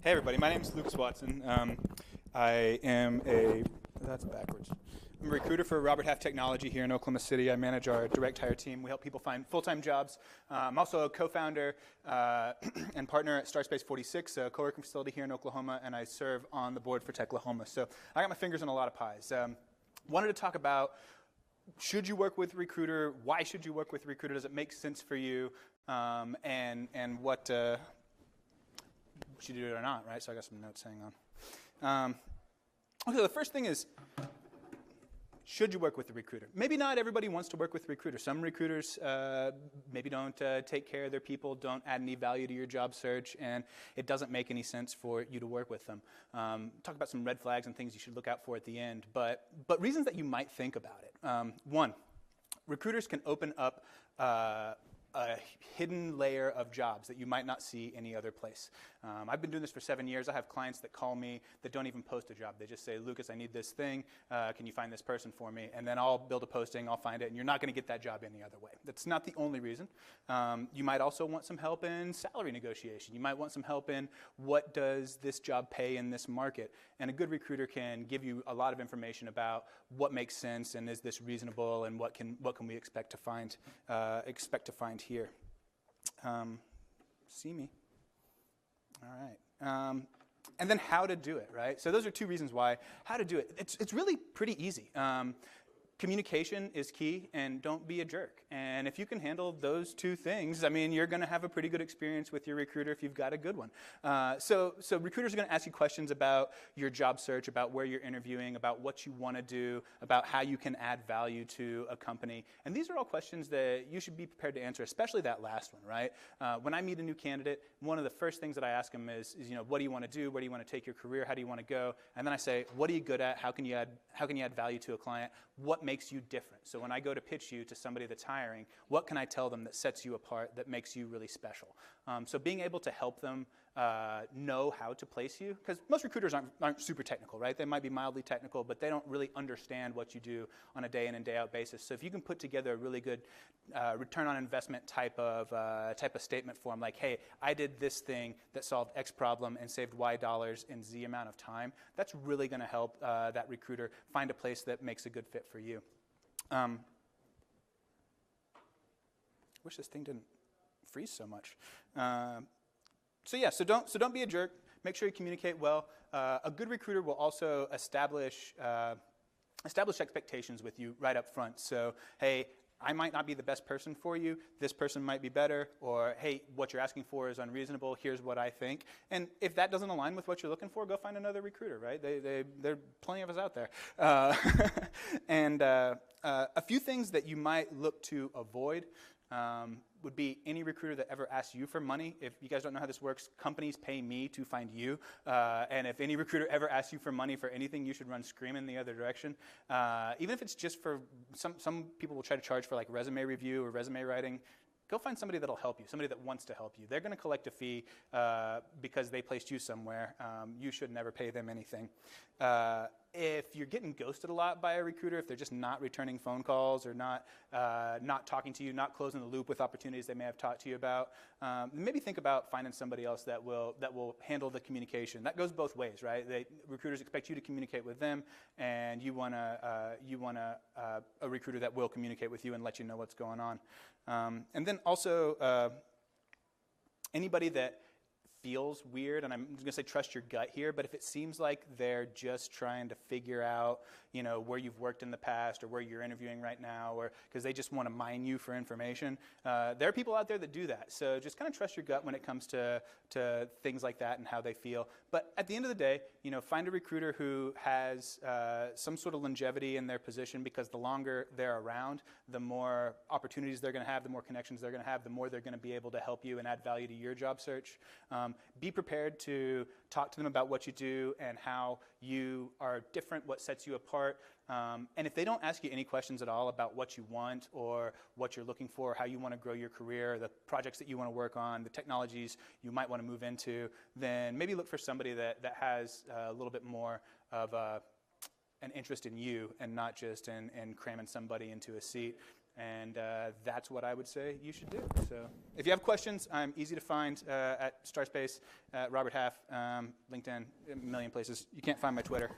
Hey everybody, my name is Lucas Watson. I am that's backwards. I'm a recruiter for Robert Half Technology here in Oklahoma City. I manage our direct hire team. We help people find full-time jobs. I'm also a co-founder and partner at Starspace 46, a co-working facility here in Oklahoma, and I serve on the board for Techlahoma. So I got my fingers in a lot of pies. Wanted to talk about, should you work with Recruiter? Why should you work with Recruiter? Does it make sense for you? And what should you do it or not, right? So I got some notes hanging on. Okay, the first thing is, should you work with a recruiter? Maybe not everybody wants to work with recruiters. Some recruiters maybe don't take care of their people, don't add any value to your job search, and it doesn't make any sense for you to work with them. Talk about some red flags and things you should look out for at the end, but reasons that you might think about it. One, recruiters can open up a hidden layer of jobs that you might not see any other place. I've been doing this for 7 years. I have clients that call me that don't even post a job. They just say, Lucas, I need this thing. Can you find this person for me? And then I'll build a posting, I'll find it, and you're not going to get that job any other way. That's not the only reason. You might also want some help in salary negotiation. You might want some help in what does this job pay in this market. And a good recruiter can give you a lot of information about what makes sense and is this reasonable and what can we expect to find here. See me. All right. And then how to do it, right? So those are two reasons why. How to do it. It's really pretty easy. Communication is key, and don't be a jerk. And if you can handle those two things, I mean, you're going to have a pretty good experience with your recruiter if you've got a good one. So recruiters are going to ask you questions about your job search, about where you're interviewing, about what you want to do, about how you can add value to a company. And these are all questions that you should be prepared to answer, especially that last one, right? When I meet a new candidate, one of the first things that I ask them is what do you want to do? Where do you want to take your career? How do you want to go? And then I say, what are you good at? How can you add value to a client? What makes you different? So when I go to pitch you to somebody that's hiring, what can I tell them that sets you apart, that makes you really special? So being able to help them know how to place you, because most recruiters aren't super technical, right? They might be mildly technical, but they don't really understand what you do on a day in and day out basis. So if you can put together a really good return on investment type of statement for them, like, hey, I did this thing that solved X problem and saved Y dollars in Z amount of time, that's really going to help that recruiter find a place that makes a good fit for you. Wish this thing didn't freeze so much. So don't be a jerk. Make sure you communicate well. A good recruiter will also establish expectations with you right up front. So, hey, I might not be the best person for you. This person might be better. Or, hey, what you're asking for is unreasonable. Here's what I think. And if that doesn't align with what you're looking for, go find another recruiter, right? There are plenty of us out there. And a few things that you might look to avoid would be any recruiter that ever asks you for money. If you guys don't know how this works, companies pay me to find you. And if any recruiter ever asks you for money for anything, you should run screaming the other direction. Even if it's just for, some people will try to charge for like resume review or resume writing. Go find somebody that'll help you, somebody that wants to help you. They're going to collect a fee because they placed you somewhere. You should never pay them anything. If you're getting ghosted a lot by a recruiter, if they're just not returning phone calls or not talking to you, not closing the loop with opportunities they may have talked to you about, maybe think about finding somebody else that will handle the communication. That goes both ways, right? Recruiters expect you to communicate with them, and you want a recruiter that will communicate with you and let you know what's going on. And then also anybody that feels weird, and I'm going to say trust your gut here, but if it seems like they're just trying to figure out, where you've worked in the past or where you're interviewing right now, or because they just want to mine you for information, there are people out there that do that. So just kind of trust your gut when it comes to things like that and how they feel. But at the end of the day, find a recruiter who has some sort of longevity in their position, because the longer they're around, the more opportunities they're going to have, the more connections they're going to have, the more they're going to be able to help you and add value to your job search. Be prepared to talk to them about what you do and how you are different, what sets you apart. And if they don't ask you any questions at all about what you want or what you're looking for, how you want to grow your career, the projects that you want to work on, the technologies you might want to move into, then maybe look for somebody that has a little bit more of an interest in you and not just in cramming somebody into a seat. And that's what I would say you should do. So if you have questions, I'm easy to find at Starspace, Robert Half, LinkedIn, a million places. You can't find my Twitter.